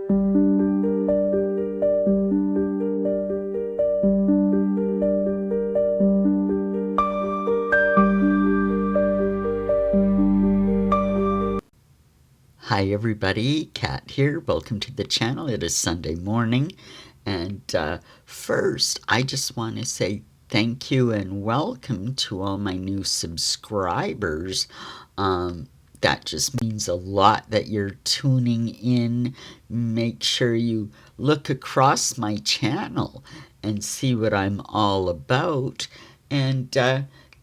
Hi everybody, Kat here. Welcome to the channel. It is Sunday morning, and first I just want to say thank you and welcome to all my new subscribers. That just means a lot that you're tuning in. Make sure you look across my channel and see what I'm all about. And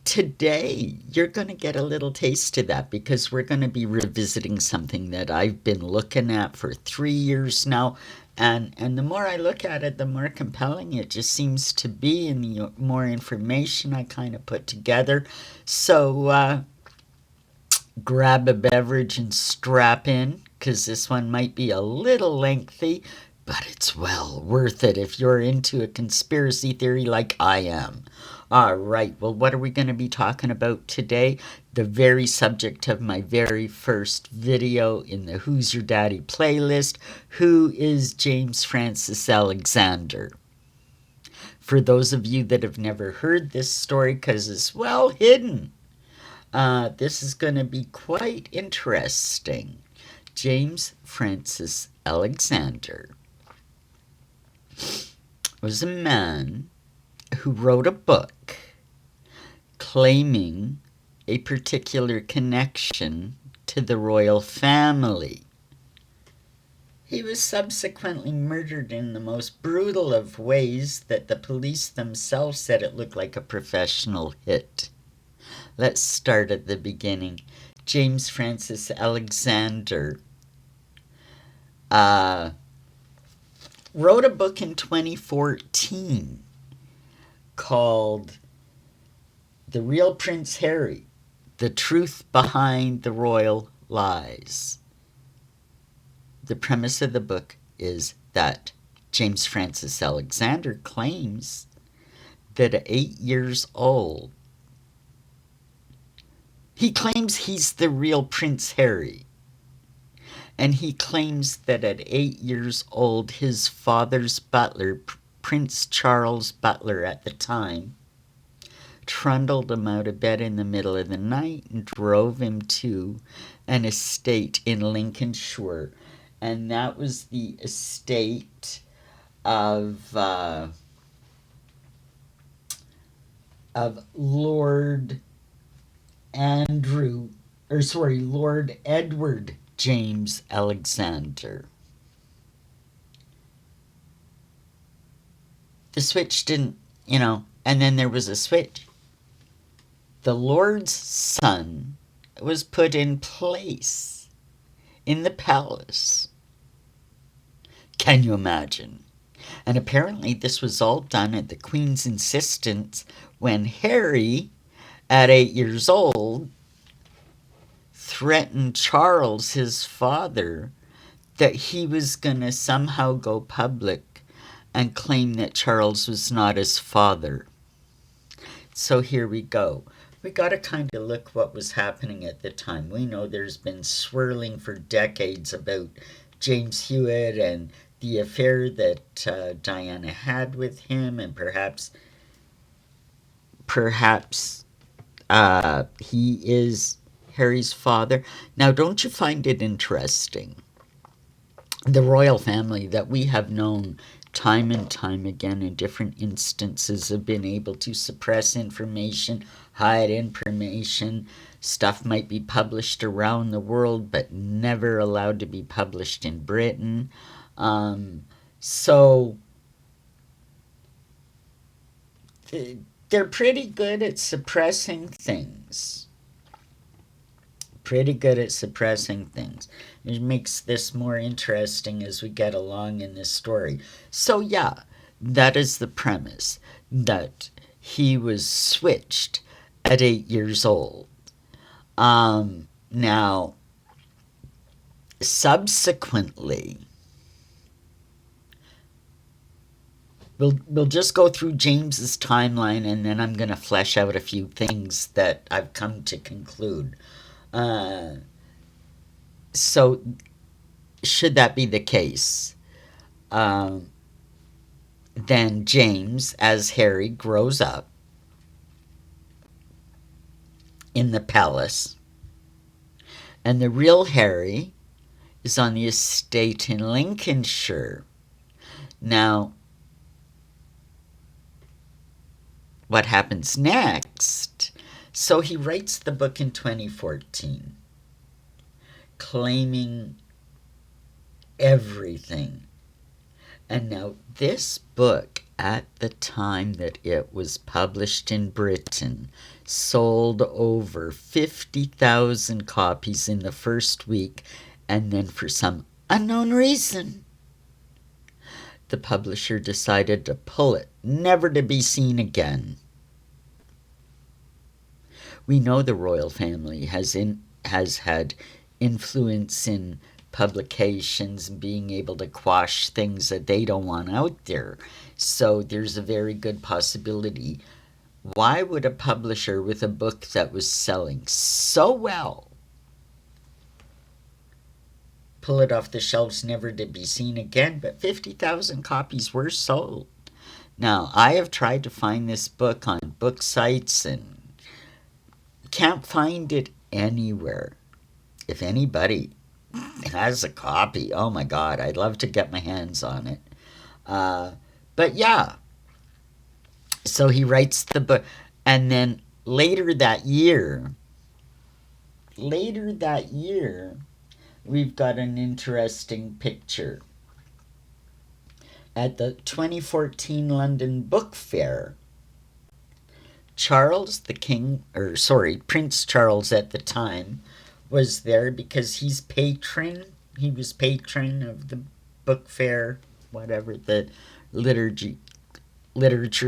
today, you're going to get a little taste of that because we're going to be revisiting something that I've been looking at for 3 years now. And the more I look at it, the more compelling it just seems to be, and the more information I kind of put together. So grab a beverage and strap in because this one might be a little lengthy, but it's well worth it if you're into a conspiracy theory like I am. All right, well, what are we going to be talking about today? The very subject of my very first video in the Who's Your Daddy playlist. Who is James Francis Alexander? For those of you that have never heard this story, because it's well hidden, this is going to be quite interesting. James Francis Alexander was a man who wrote a book claiming a particular connection to the royal family. He was subsequently murdered in the most brutal of ways that the police themselves said it looked like a professional hit. Let's start at the beginning. James Francis Alexander wrote a book in 2014 called The Real Prince Harry, The Truth Behind the Royal Lies. The premise of the book is that James Francis Alexander claims that at 8 years old, he claims he's the real Prince Harry. And he claims that at 8 years old, his father's butler, Prince Charles Butler at the time, trundled him out of bed in the middle of the night and drove him to an estate in Lincolnshire. And that was the estate of Lord Edward James Alexander. The switch didn't, and then there was a switch. The Lord's son was put in place in the palace. Can you imagine? And apparently this was all done at the Queen's insistence when Harry, at 8 years old, threatened Charles, his father, that he was going to somehow go public and claim that Charles was not his father. So here we go. We got to kind of look what was happening at the time. We know there's been swirling for decades about James Hewitt and the affair that Diana had with him, and perhaps he is Harry's father. Now, don't you find it interesting? The royal family that we have known time and time again in different instances have been able to suppress information, hide information. Stuff might be published around the world, but never allowed to be published in Britain. So they're pretty good at suppressing things. It makes this more interesting as we get along in this story. So yeah, that is the premise, that he was switched at 8 years old. Now, subsequently, we'll just go through James's timeline, and then I'm going to flesh out a few things that I've come to conclude. So should that be the case, then James, as Harry, grows up in the palace, and the real Harry is on the estate in Lincolnshire. Now, what happens next? So he writes the book in 2014, claiming everything. And now this book, at the time that it was published in Britain, sold over 50,000 copies in the first week, and then for some unknown reason, the publisher decided to pull it, never to be seen again. We know the royal family has had influence in publications and being able to quash things that they don't want out there. So there's a very good possibility. Why would a publisher with a book that was selling so well pull it off the shelves, never to be seen again? But 50,000 copies were sold. Now, I have tried to find this book on book sites and can't find it anywhere. If anybody has a copy, oh my God, I'd love to get my hands on it. But yeah, so he writes the book, and then later that year, we've got an interesting picture. At the 2014 London Book Fair, Prince Charles at the time was there because he was patron of the book fair, whatever, the literature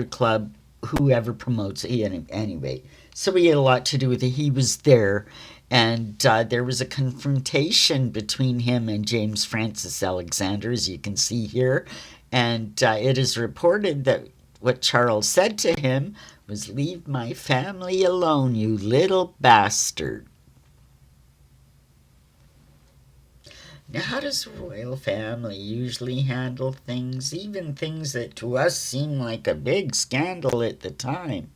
club, whoever promotes it, anyway. So he had a lot to do with it. He was there, and there was a confrontation between him and James Francis Alexander, as you can see here, and it is reported that what Charles said to him was, "Leave my family alone, you little bastard." Now, how does the royal family usually handle things, even things that to us seem like a big scandal at the time?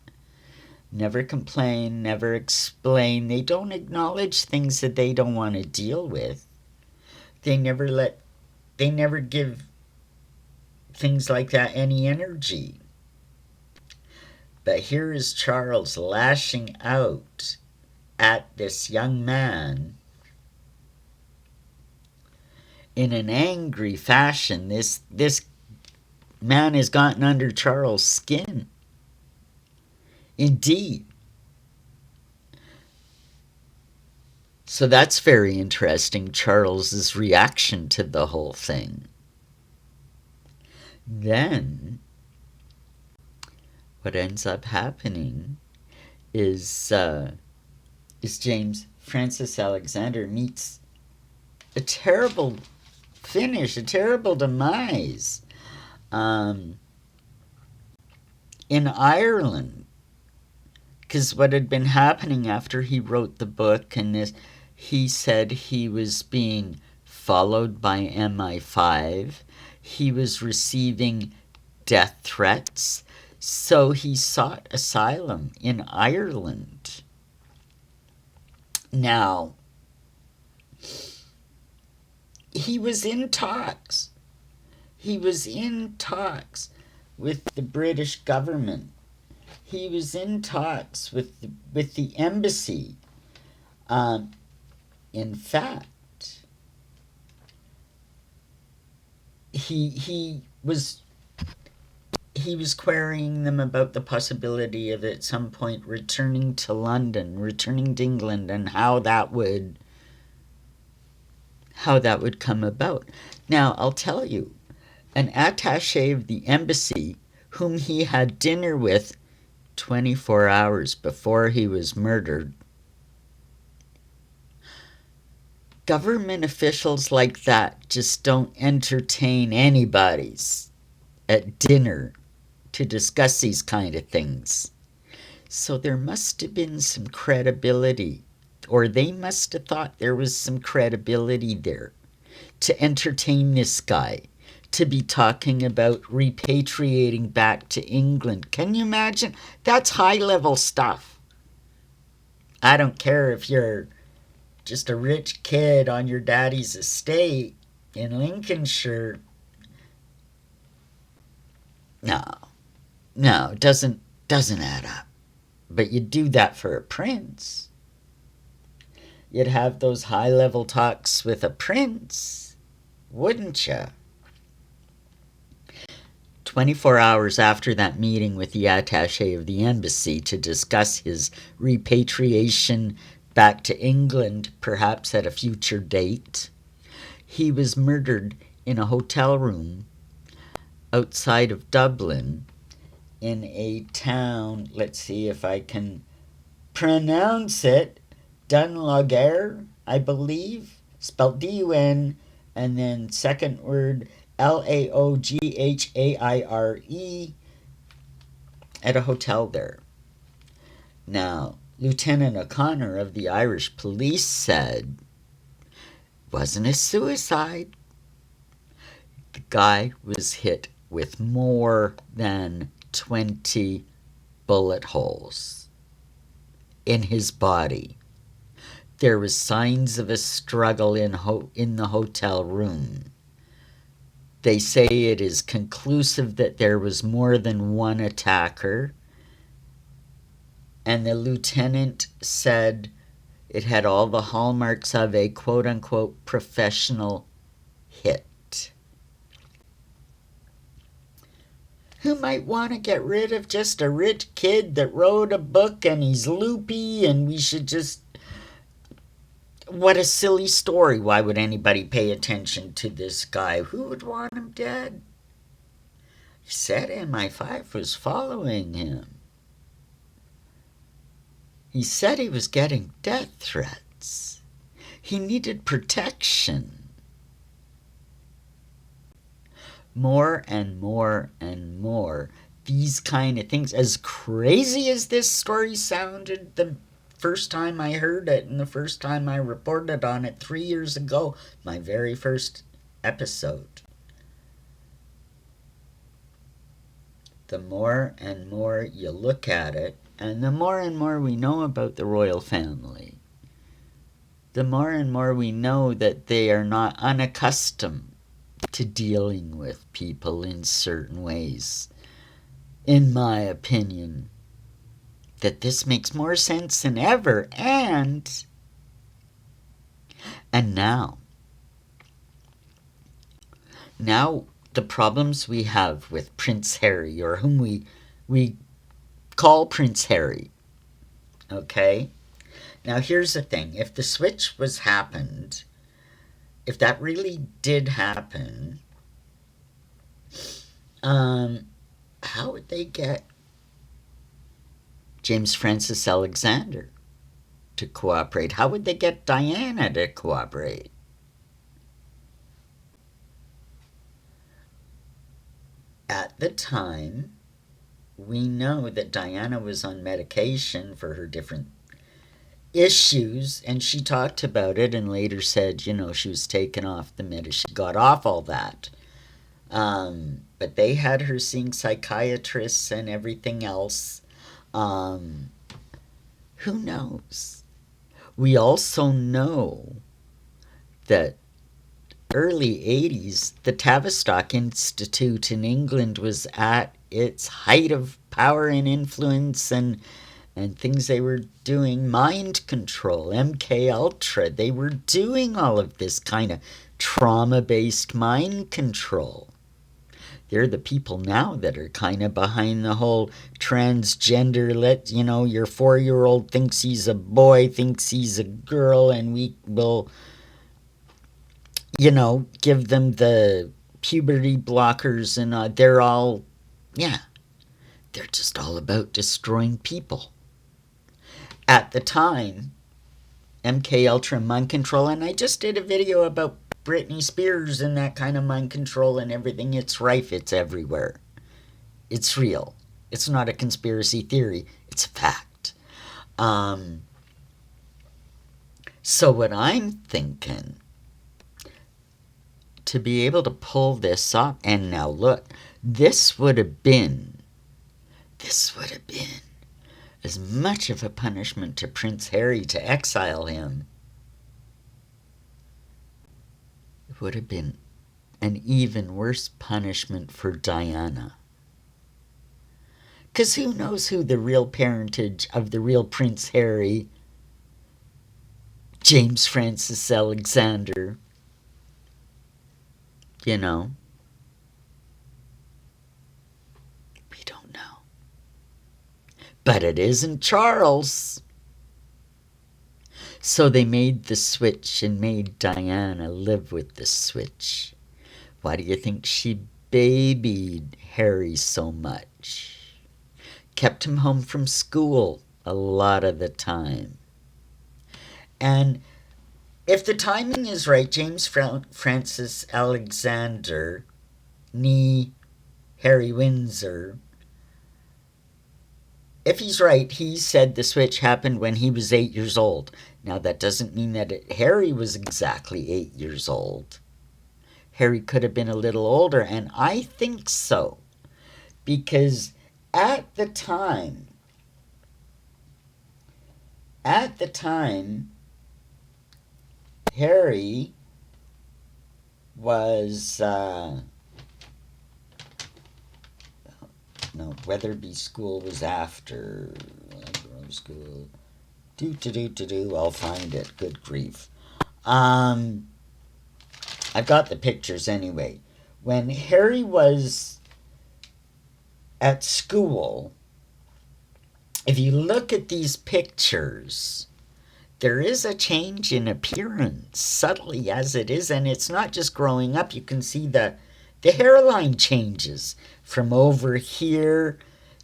Never complain, never explain. They don't acknowledge things that they don't want to deal with. They never give things like that any energy. But here is Charles lashing out at this young man in an angry fashion. This man has gotten under Charles' skin. Indeed. So that's very interesting, Charles's reaction to the whole thing. Then what ends up happening is James Francis Alexander meets a terrible finish, a terrible demise in Ireland. Because what had been happening after he wrote the book, and he said he was being followed by MI5. He was receiving death threats. So he sought asylum in Ireland. Now, he was in talks. He was in talks with the British government. He was in talks with the embassy. In fact, he was querying them about the possibility of at some point returning to London, returning to England, and how that would come about. Now, I'll tell you, an attaché of the embassy whom he had dinner with 24 hours before he was murdered. Government officials like that just don't entertain anybody's at dinner to discuss these kind of things. So there must have been some credibility, or they must have thought there was some credibility there. to entertain this guy, to be talking about repatriating back to England. Can you imagine? That's high-level stuff. I don't care if you're just a rich kid on your daddy's estate in Lincolnshire. No, it doesn't add up. But you'd do that for a prince. You'd have those high-level talks with a prince, wouldn't you? 24 hours after that meeting with the attaché of the embassy to discuss his repatriation back to England, perhaps at a future date, he was murdered in a hotel room outside of Dublin in a town, let's see if I can pronounce it, Dunlogare, I believe, spelled D-U-N, and then second word Laoghaire, at a hotel there. Now, Lieutenant O'Connor of the Irish police said it wasn't a suicide. The guy was hit with more than 20 bullet holes in his body. There was signs of a struggle in the hotel room. They say it is conclusive that there was more than one attacker, and the lieutenant said it had all the hallmarks of a quote-unquote professional hit. Who might want to get rid of just a rich kid that wrote a book and he's loopy and we should just... What a silly story. Why would anybody pay attention to this guy? Who would want him dead? He said MI5 was following him. He said he was getting death threats. He needed protection. More and more and more, these kind of things. As crazy as this story sounded the first time I heard it and the first time I reported on it 3 years ago, my very first episode, the more and more you look at it, and the more and more we know about the royal family, the more and more we know that they are not unaccustomed to dealing with people in certain ways. In my opinion, that this makes more sense than ever. And now the problems we have with Prince Harry, or whom we call Prince Harry, okay? Now here's the thing. If the switch was happened, if that really did happen, how would they get James Francis Alexander to cooperate? How would they get Diana to cooperate? At the time, we know that Diana was on medication for her different issues, and she talked about it and later said, she was taken off the medication. She got off all that. But they had her seeing psychiatrists and everything else. Who knows? We also know that early 80s, the Tavistock Institute in England was at its height of power and influence, and things they were doing, mind control, MK Ultra. They were doing all of this kind of trauma-based mind control. They're the people now that are kind of behind the whole transgender, your 4-year-old thinks he's a boy, thinks he's a girl, and we will, give them the puberty blockers, and they're all, they're just all about destroying people. At the time, MK Ultra mind control, and I just did a video about Britney Spears and that kind of mind control and everything. It's rife. It's everywhere. It's real. It's not a conspiracy theory. It's a fact. So what I'm thinking, to be able to pull this off. And now look, this would have been as much of a punishment to Prince Harry to exile him. It would have been an even worse punishment for Diana. Because who knows who the real parentage of the real Prince Harry, James Francis Alexander, you know? We don't know. But it isn't Charles. So they made the switch and made Diana live with the switch. Why do you think she babied Harry so much? Kept him home from school a lot of the time. And if the timing is right, James Francis Alexander, nee Harry Windsor, if he's right, he said the switch happened when he was 8 years old. Now, that doesn't mean that Harry was exactly 8 years old. Harry could have been a little older, and I think so. Because at the time, Harry was, no, Weatherby School was after, Grove School, I'll find it, good grief. I've got the pictures anyway. When Harry was at school, if you look at these pictures, there is a change in appearance, subtly as it is, and it's not just growing up. You can see the hairline changes from over here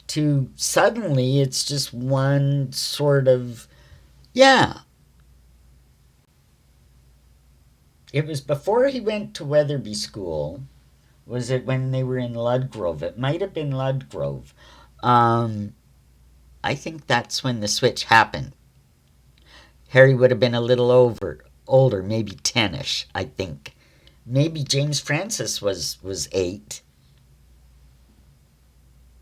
to suddenly it's just one sort of, yeah. It was before he went to Weatherby School. Was it when they were in Ludgrove? It might have been Ludgrove. I think that's when the switch happened. Harry would have been a little older, maybe 10-ish, I think. Maybe James Francis was 8.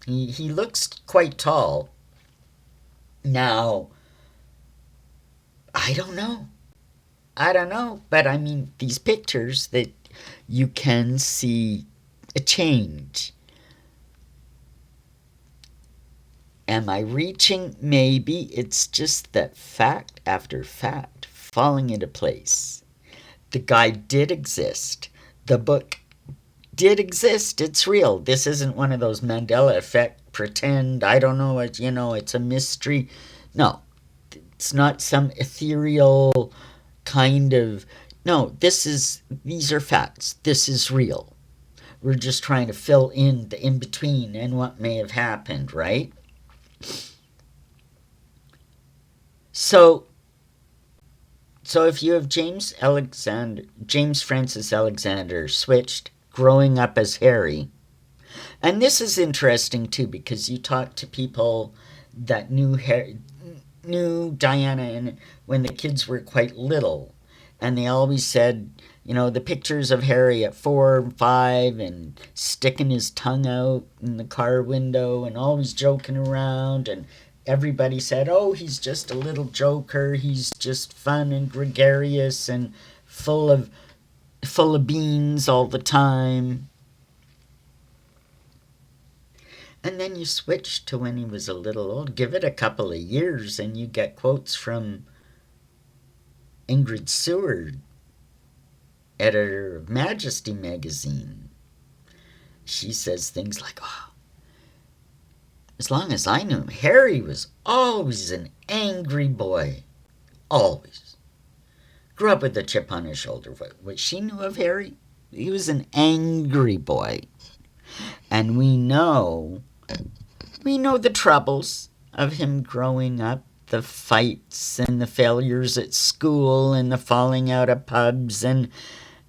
He looks quite tall. Now, I don't know, but I mean, these pictures that you can see a change. Am I reaching? Maybe. It's just that fact after fact falling into place. The guy did exist. The book did exist. It's real. This isn't one of those Mandela effect, pretend, I don't know, it's a mystery. No, it's not some ethereal kind of, no, these are facts. This is real. We're just trying to fill in the in-between and what may have happened, right? So if you have James Francis Alexander switched, growing up as Harry, and this is interesting too because you talk to people that knew Diana and when the kids were quite little, and they always said, the pictures of Harry at 4 and 5 and sticking his tongue out in the car window and always joking around, and everybody said, oh, he's just a little joker, he's just fun and gregarious and full of beans all the time. And then you switch to when he was a little old. Give it a couple of years and you get quotes from Ingrid Seward, editor of Majesty magazine. She says things like, oh, as long as I knew him, Harry was always an angry boy. Always. Grew up with a chip on his shoulder. What she knew of Harry, he was an angry boy. And we know the troubles of him growing up, the fights and the failures at school and the falling out of pubs, and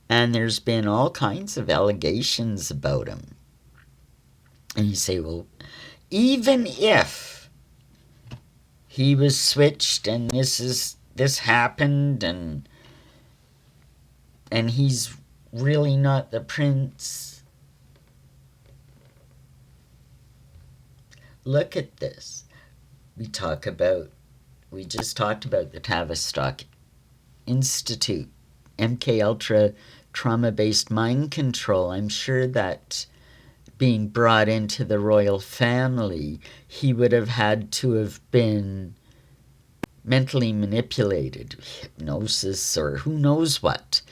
there's been all kinds of allegations about him. And you say, well, even if he was switched and this happened and he's really not the prince? Look at this. We just talked about the Tavistock Institute, MK Ultra trauma-based mind control. I'm sure that being brought into the royal family, he would have had to have been mentally manipulated, hypnosis, or who knows what.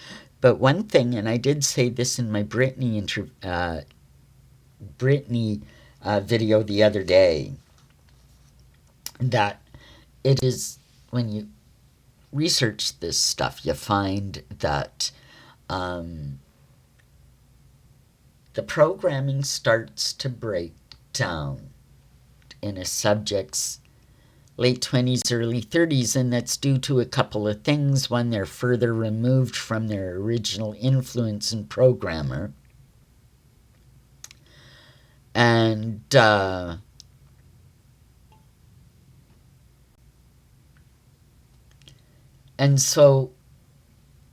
But one thing, and I did say this in my Britney video the other day, that it is, when you research this stuff, you find that the programming starts to break down in a subject's late 20s, early 30s, and that's due to a couple of things. One, they're further removed from their original influence and programmer. And so,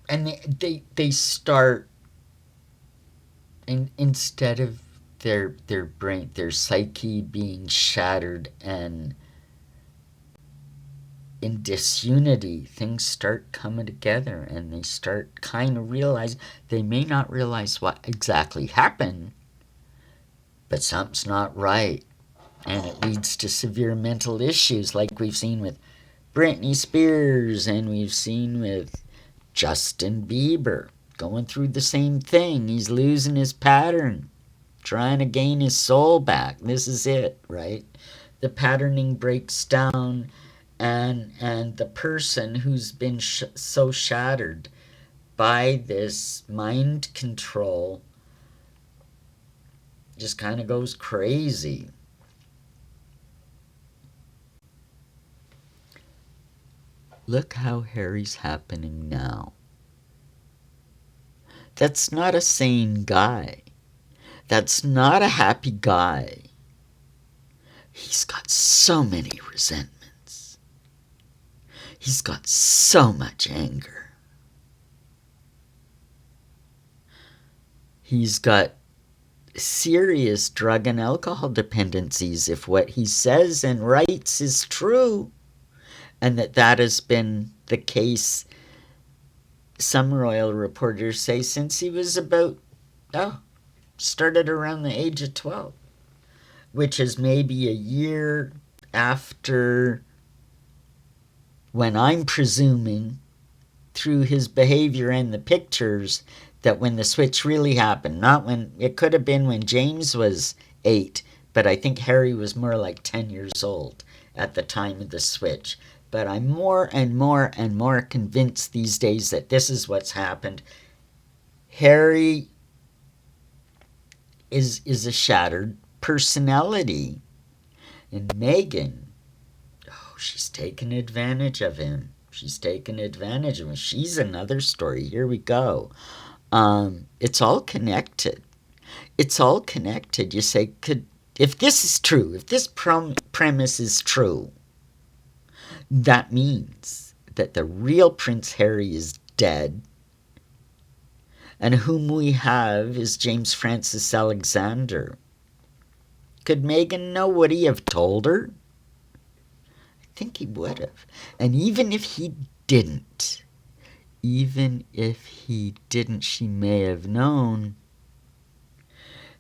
and they start, and instead of their brain, their psyche being shattered and in disunity, things start coming together, and they start kind of realize, they may not realize what exactly happened, but something's not right, and it leads to severe mental issues, like we've seen with Britney Spears, and we've seen with Justin Bieber, going through the same thing. He's losing his pattern, trying to gain his soul back. This is it, right? The patterning breaks down, and the person who's been so shattered by this mind control just kind of goes crazy. Look how Harry's happening now. That's not a sane guy. That's not a happy guy. He's got so many resentments. He's got so much anger. He's got serious drug and alcohol dependencies if what he says and writes is true. And that has been the case, some royal reporters say, since he was started around the age of 12, which is maybe a year after, when I'm presuming, through his behavior and the pictures, that when the switch really happened. Not when, it could have been when James was 8, but I think Harry was more like 10 years old at the time of the switch. But I'm more and more and more convinced these days that this is what's happened. Harry is a shattered personality. And Meghan, she's taken advantage of him. She's taken advantage of him. She's another story. Here we go. It's all connected. It's all connected. You say, if this is true, if this premise is true, that means that the real Prince Harry is dead, and whom we have is James Francis Alexander. Could Meghan know? Would he have told her? I think he would have. And even if he didn't, she may have known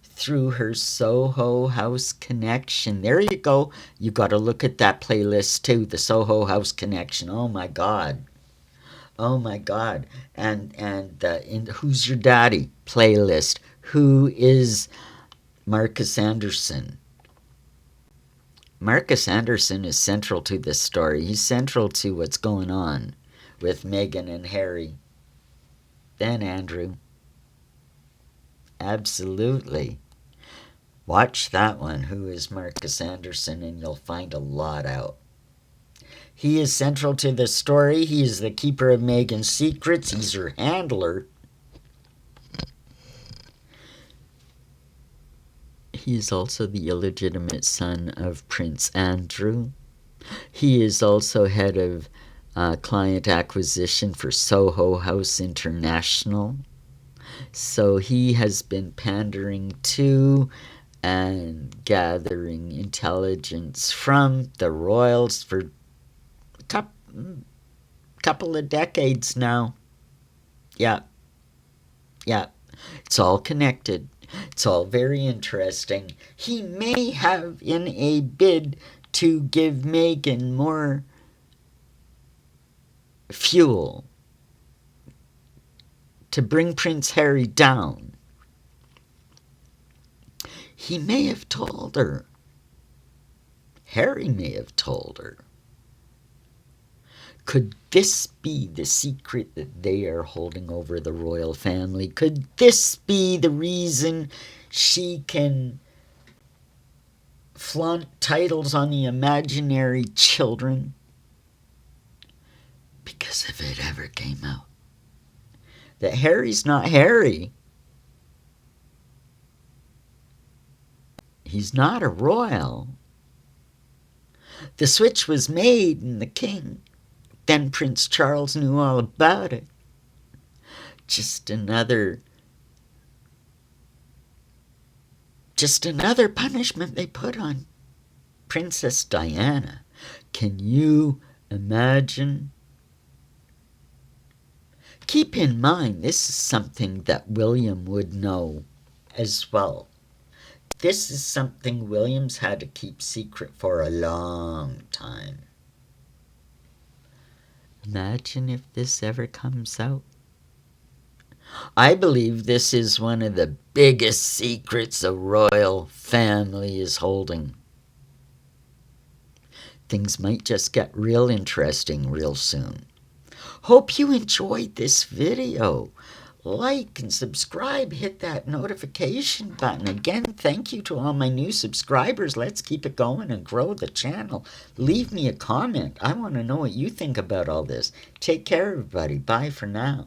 through her Soho House connection. There you go. You got to look at that playlist too, the Soho House connection. Oh my God. Oh my God. And in Who's Your Daddy playlist, who is Marcus Anderson? Marcus Anderson is central to this story. He's central to what's going on with Meghan and Harry. Then Andrew. Absolutely. Watch that one, Who is Marcus Anderson, and you'll find a lot out. He is central to the story. He is the keeper of Meghan's secrets. He's her handler. He is also the illegitimate son of Prince Andrew. He is also head of client acquisition for Soho House International. So he has been pandering to and gathering intelligence from the royals for a couple of decades now. Yeah, yeah. It's all connected. It's all very interesting. He may have, in a bid to give Meghan more fuel to bring Prince Harry down, he may have told her, Harry may have told her, could this be the secret that they are holding over the royal family? Could this be the reason she can flaunt titles on the imaginary children? Because if it ever came out that Harry's not Harry, he's not a royal, the switch was made in the king, then Prince Charles knew all about it. Just another punishment they put on Princess Diana. Can you imagine? Keep in mind, this is something that William would know as well. This is something William's had to keep secret for a long time. Imagine if this ever comes out. I believe this is one of the biggest secrets the royal family is holding. Things might just get real interesting real soon. Hope you enjoyed this video. Like and subscribe, hit that notification button. Again, thank you to all my new subscribers. Let's keep it going and grow the channel. Leave me a comment. I want to know what you think about all this. Take care, everybody. Bye for now.